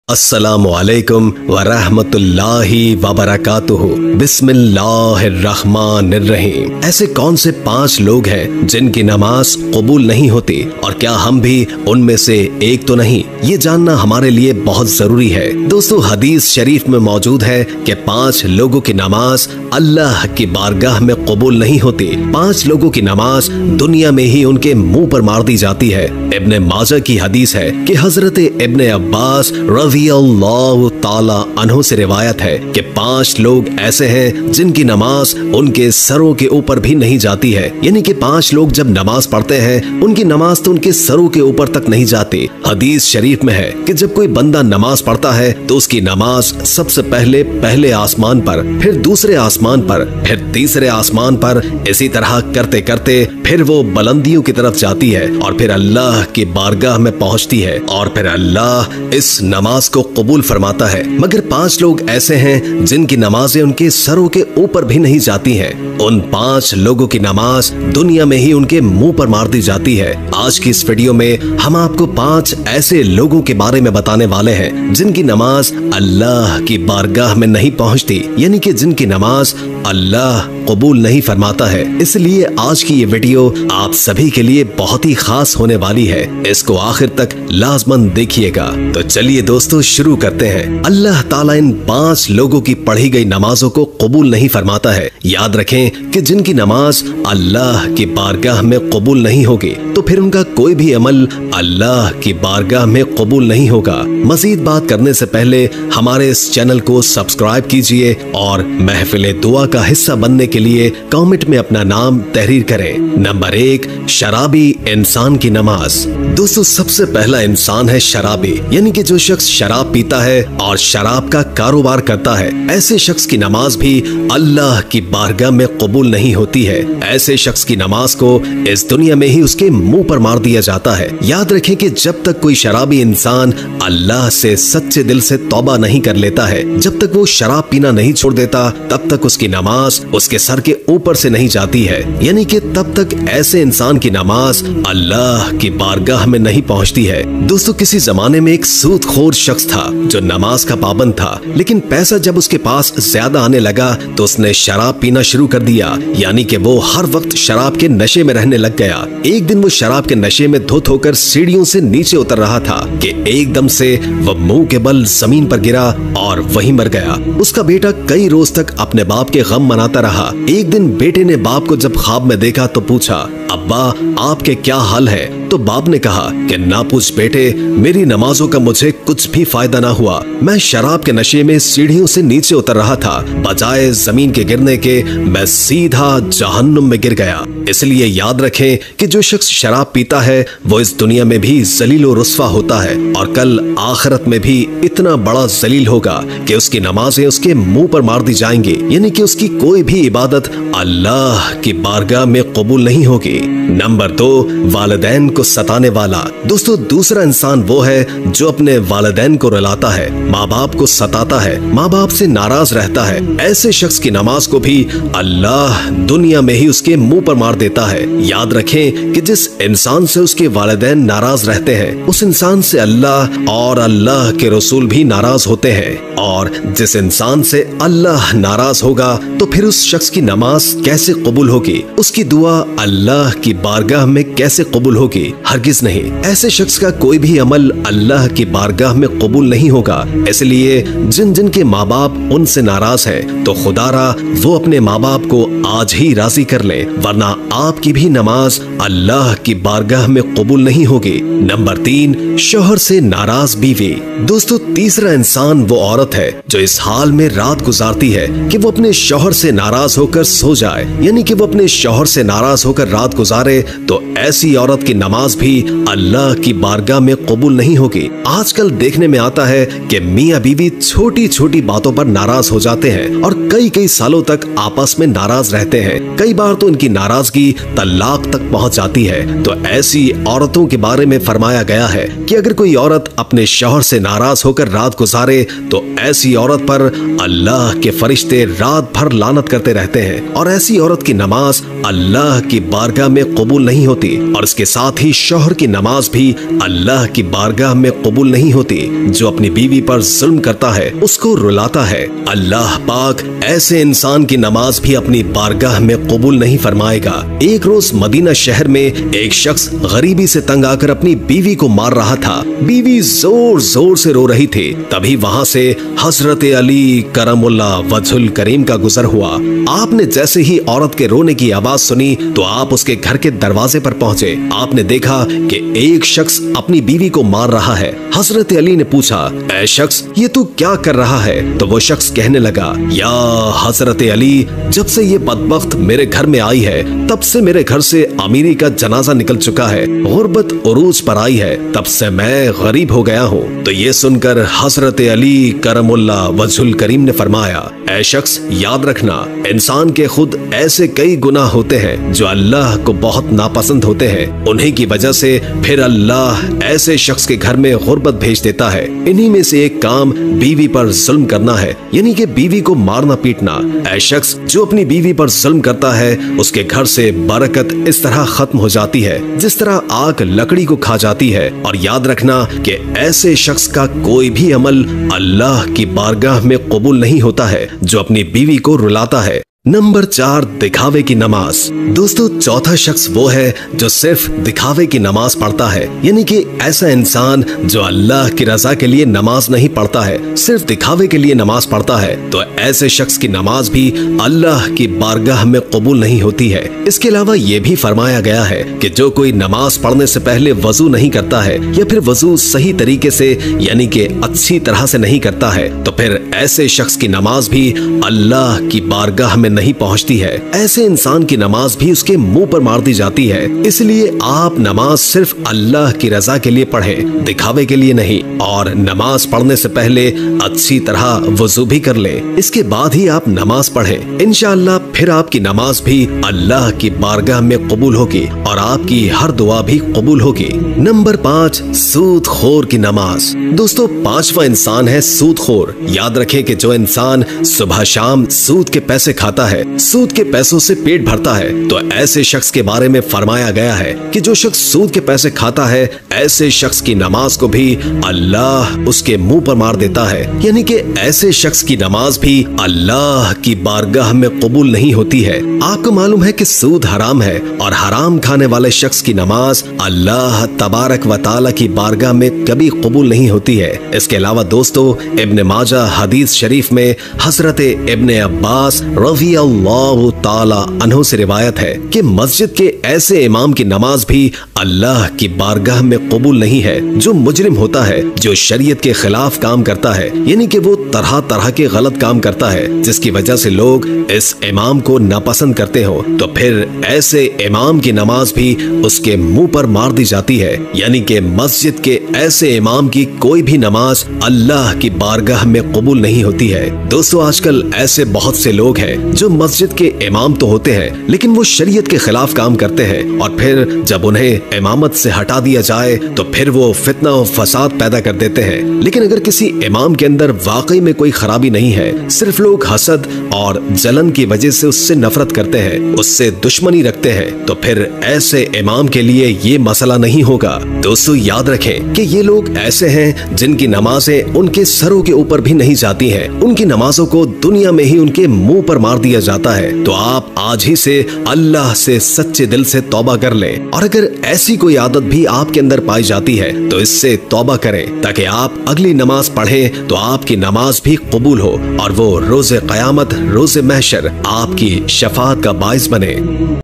अस्सलामुअलैकुम वरहमतुल्लाहि वबरकातुहू। बिस्मिल्लाहिर्रहमानिर्रहीम। ऐसे कौन से 5 लोग हैं जिनकी नमाज कबूल नहीं होती और क्या हम भी उनमें से एक तो नहीं? ये जानना हमारे लिए बहुत जरूरी है। दोस्तों, हदीस शरीफ में मौजूद है कि 5 लोगों की नमाज अल्लाह की बारगाह में कबूल नहीं होती। 5 लोगों की नमाज दुनिया में ही उनके मुंह पर मार दी जाती है। इब्ने माजा की हदीस है कि हजरत इब्ने अब्बास रज़ियल्लाहु ताला अन्हु से रिवायत है कि 5 लोग ऐसे हैं जिनकी नमाज उनके सरों के ऊपर भी नहीं जाती है। यानी कि 5 लोग जब नमाज पढ़ते हैं उनकी नमाज तो उनके सरों के ऊपर तक नहीं जाती। हदीस शरीफ में है कि जब कोई बंदा नमाज पढ़ता है तो उसकी नमाज सबसे पहले आसमान पर, फिर दूसरे आसमान पर, फिर तीसरे आसमान पर, इसी तरह करते करते फिर वो बुलंदियों की तरफ जाती है और फिर अल्लाह की बारगाह में पहुंचती है और फिर अल्लाह इस नमाज को कबूल फरमाता है। मगर 5 लोग ऐसे हैं जिनकी नमाजें उनके सरों के ऊपर भी नहीं जाती हैं। उन 5 लोगों की नमाज दुनिया में ही उनके मुंह पर मार दी जाती है। आज की इस वीडियो में हम आपको 5 ऐसे लोगों के बारे में बताने वाले हैं जिनकी नमाज अल्लाह की बारगाह में नहीं पहुंचती, यानी कि जिनकी नमाज अल्लाह कबूल नहीं फरमाता है। इसलिए आज की ये वीडियो आप सभी के लिए बहुत ही खास होने वाली है। इसको आखिर तक लाजमन देखिएगा। तो चलिए दोस्तों शुरू करते हैं। अल्लाह ताला इन 5 लोगों की पढ़ी गई नमाजों को कबूल नहीं फरमाता है। याद रखें कि जिनकी नमाज अल्लाह की बारगाह में कबूल नहीं होगी तो फिर उनका कोई भी अमल अल्लाह की बारगाह में कबूल नहीं होगा। मजीद बात करने से पहले हमारे इस चैनल को सब्सक्राइब कीजिए और महफिल दुआ का हिस्सा बनने के लिए कमेंट में अपना नाम तहरीर करें। नंबर 1, शराबी इंसान की नमाज। दोस्तों, सबसे पहला इंसान है शराबी, यानी कि जो शख्स शराब पीता है और शराब का कारोबार करता है। ऐसे शख्स की नमाज भी अल्लाह की बारगाह में कबूल नहीं होती है। ऐसे शख्स की नमाज को इस दुनिया में ही उसके मुंह पर मार दिया जाता है। याद रखें कि जब तक कोई शराबी इंसान अल्लाह से सच्चे दिल से तौबा नहीं कर लेता है, जब तक वो शराब पीना नहीं छोड़ देता, तब तक उसकी नमाज उसके सर के ऊपर से नहीं जाती है। यानी कि तब तक ऐसे इंसान की नमाज अल्लाह की बारगाह में नहीं पहुंचती है। दोस्तों, किसी जमाने में एक सूदखोर शख्स था जो नमाज का पाबंद था, लेकिन पैसा जब उसके पास ज्यादा आने लगा तो उसने शराब पीना शुरू कर दिया। यानी कि वो हर वक्त शराब के नशे में रहने लग गया। एक दिन वो शराब के नशे में धुत होकर सीढ़ियों से नीचे उतर रहा था कि एकदम से वह मुंह के बल जमीन पर गिरा और वहीं मर गया। उसका बेटा कई रोज तक अपने बाप के गम मनाता रहा। एक दिन बेटे ने बाप को जब ख्वाब में देखा तो पूछा, अब्बा आपके क्या हाल है? तो बाप ने कहा कि ना पूछ बेटे, मेरी नमाजों का मुझे कुछ भी फायदा ना हुआ। मैं शराब के नशे में सीढ़ियों से नीचे उतर रहा था, बजाय जमीन के गिरने के मैं सीधा जहन्नुम में गिर गया। इसलिए याद रखें कि जो शख्स शराब पीता है वो इस दुनिया में भी जलील और रुस्वा होता है और कल आखिरत में भी इतना बड़ा जलील होगा कि उसकी नमाजें उसके मुंह पर मार दी जाएंगी। यानी कि उसकी कोई भी इबादत अल्लाह की बारगाह में कबूल नहीं होगी। नंबर 2, वालिदैन को सताने वाला। दोस्तों, दूसरा इंसान वो है जो अपने वालिदैन को रुलाता है, माँ बाप को सताता है, माँ बाप से नाराज रहता है। ऐसे शख्स की नमाज को भी अल्लाह दुनिया में ही उसके मुंह पर मार देता है। याद रखें कि जिस इंसान से उसके वालिदैन नाराज रहते हैं उस इंसान से अल्लाह और अल्लाह के रसूल भी नाराज होते हैं, और जिस इंसान से अल्लाह नाराज होगा तो फिर उस शख्स की नमाज कैसे कबूल होगी? उसकी दुआ अल्लाह की बारगाह में कैसे कबूल होगी? हरगिज नहीं। ऐसे शख्स का कोई भी अमल अल्लाह की बारगाह में कबूल नहीं होगा। इसलिए जिन जिन के माँ बाप उनसे नाराज हैं तो खुदारा वो अपने माँ बाप को आज ही राजी कर ले, वरना आपकी भी नमाज अल्लाह की बारगाह में कबूल नहीं होगी। नंबर 3, शौहर से नाराज बीवी। दोस्तों, तीसरा इंसान वो औरत है जो इस हाल में रात गुजारती है कि वो अपने शौहर से नाराज होकर सो जाए, यानी कि वो अपने शौहर से नाराज होकर रात गुजारे, तो ऐसी औरत की नमाज भी अल्लाह की बारगाह में कबूल नहीं होगी। आजकल देखने में आता है कि मियाँ बीवी छोटी छोटी बातों पर नाराज हो जाते हैं और कई कई सालों तक आपस में नाराज रहते हैं। कई बार तो इनकी नाराजगी तलाक तक पहुंच जाती है। तो ऐसी औरतों के बारे में फरमाया गया है कि अगर कोई औरत अपने शौहर से नाराज होकर रात गुजारे तो ऐसी औरत पर अल्लाह के फरिश्ते रात भर लानत करते रहते हैं और ऐसी औरत की नमाज अल्लाह की बारगाह में कबूल नहीं होती। और इसके साथ ही शौहर की नमाज भी अल्लाह की बारगाह में कबूल नहीं होती। जो अपनी बीवी पर जुल्म करता है उसको रुलाता है, अल्लाह पाक ऐसे इंसान की नमाज भी अपनी बारगाह में कबूल नहीं फरमाएगा। एक रोज मदीना शहर में एक शख्स गरीबी से तंग आकर अपनी बीवी को मार रहा था। बीवी जोर जोर से रो रही थी। तभी वहाँ से हजरत अली करमुल्लाह वजहुल करीम का गुजर हुआ। आपने जैसे ही औरत के रोने की आवाज सुनी तो आप उसके घर के दरवाजे पर पहुंचे। आपने देखा कि एक शख्स अपनी बीवी को मार रहा है। हजरत अली ने पूछा, ऐ शख्स, ये तू क्या कर रहा है? तो वो शख्स कहने लगा, या हजरत अली, जब से ये बदबख्त मेरे घर में आई है तब से मेरे घर से अमीरी का जनाजा निकल चुका है, गुर्बत उरूज पर आई है, तब से मैं गरीब हो गया हूँ। तो ये सुनकर हजरत अली करमुल्लाह वजहुल करीम ने फरमाया, ऐ शख्स, याद रखना, इंसान के खुद ऐसे कई गुनाह होते हैं जो अल्लाह को बहुत नापसंद होते हैं। उन्हीं की वजह से फिर अल्लाह ऐसे शख्स के घर में गुर्बत भेज देता है। इन्हीं में से एक काम बीवी पर जुल्म करना है, यानी कि बीवी को मारना पीटना। ऐ शख्स जो अपनी बीवी पर जुल्म करता है उसके घर से बरकत इस तरह खत्म हो जाती है जिस तरह आग लकड़ी को खा जाती है। और याद रखना कि ऐसे शख्स का कोई भी अमल अल्लाह की बारगाह में कबूल नहीं होता है जो अपनी बीवी को रुलाता है। नंबर 4, दिखावे की नमाज। दोस्तों, चौथा शख्स वो है जो सिर्फ दिखावे की नमाज पढ़ता है, यानी कि ऐसा इंसान जो अल्लाह की रजा के लिए नमाज नहीं पढ़ता है, सिर्फ दिखावे के लिए नमाज पढ़ता है। तो ऐसे शख्स की नमाज भी अल्लाह की बारगाह में कबूल नहीं होती है। इसके अलावा ये भी फरमाया गया है कि जो कोई नमाज पढ़ने से पहले वजू नहीं करता है या फिर वजू सही तरीके से यानी कि अच्छी तरह से नहीं करता है तो फिर ऐसे शख्स की नमाज भी अल्लाह की बारगाह में नहीं पहुंचती है। ऐसे इंसान की नमाज भी उसके मुंह पर मार दी जाती है। इसलिए आप नमाज सिर्फ अल्लाह की रजा के लिए पढ़ें, दिखावे के लिए नहीं। और नमाज पढ़ने से पहले अच्छी तरह वजू भी कर लें, इसके बाद ही आप नमाज पढ़ें। इंशाअल्लाह फिर आपकी नमाज भी अल्लाह की बारगाह में कबूल होगी और आपकी हर दुआ भी कबूल होगी। नंबर 5, सूदखोर की नमाज। दोस्तों, 5वां इंसान है सूदखोर। याद रखें कि जो इंसान सुबह शाम सूद के पैसे खाता है, सूद के पैसों से पेट भरता है, तो ऐसे शख्स के बारे में फरमाया गया है कि जो शख्स सूद के पैसे खाता है ऐसे शख्स की नमाज को भी अल्लाह उसके मुंह पर मार देता है। यानी कि ऐसे शख्स की नमाज भी अल्लाह की बारगाह में कबूल नहीं होती है। आपको मालूम है कि सूद हराम है और हराम खाने वाले शख्स की नमाज अल्लाह तबारक व तआला की बारगाह में कभी कबूल नहीं होती है। इसके अलावा दोस्तों, इब्न माजा हदीस शरीफ में हजरत इब्न अब्बास रज़ियल्लाहु ताला अन्हु से रिवायत है कि मस्जिद के ऐसे इमाम की नमाज भी अल्लाह की बारगाह में कबूल नहीं है जो मुजरिम होता है, जो शरीयत के खिलाफ काम करता है, यानी कि वो तरह तरह के गलत काम करता है जिसकी वजह से लोग इस इमाम को नापसंद करते हो। तो फिर ऐसे इमाम की नमाज भी उसके मुंह पर मार दी जाती है। यानी कि मस्जिद के ऐसे इमाम की कोई भी नमाज अल्लाह की बारगाह में कबूल नहीं होती है। दोस्तों, आजकल ऐसे बहुत से लोग हैं जो मस्जिद के इमाम तो होते हैं लेकिन वो शरीयत के खिलाफ काम करते हैं और फिर जब उन्हें इमामत से हटा दिया जाए तो फिर वो फितना और फसाद पैदा कर देते हैं। लेकिन अगर किसी इमाम के अंदर वाकई में कोई खराबी नहीं है, सिर्फ लोग हसद और जलन की वजह से उससे नफरत करते हैं, उससे दुश्मनी रखते हैं, तो फिर ऐसे इमाम के लिए ये मसला नहीं होगा। दोस्तों, याद रखें कि ये लोग ऐसे हैं जिनकी नमाजें उनके सरों के ऊपर भी नहीं जाती हैं। उनकी नमाजों को दुनिया में ही उनके मुंह पर मार दिया जाता है। तो आप आज ही से अल्लाह से सच्चे दिल से तौबा कर लें और अगर ऐसी कोई आदत भी आपके अंदर पाई जाती है तो इससे तौबा करें ताकि आप अगली नमाज पढ़ें तो आपकी नमाज भी कबूल हो और वो रोज़े क़यामत, रोज़े महशर आपकी शफाअत का बाइस बने।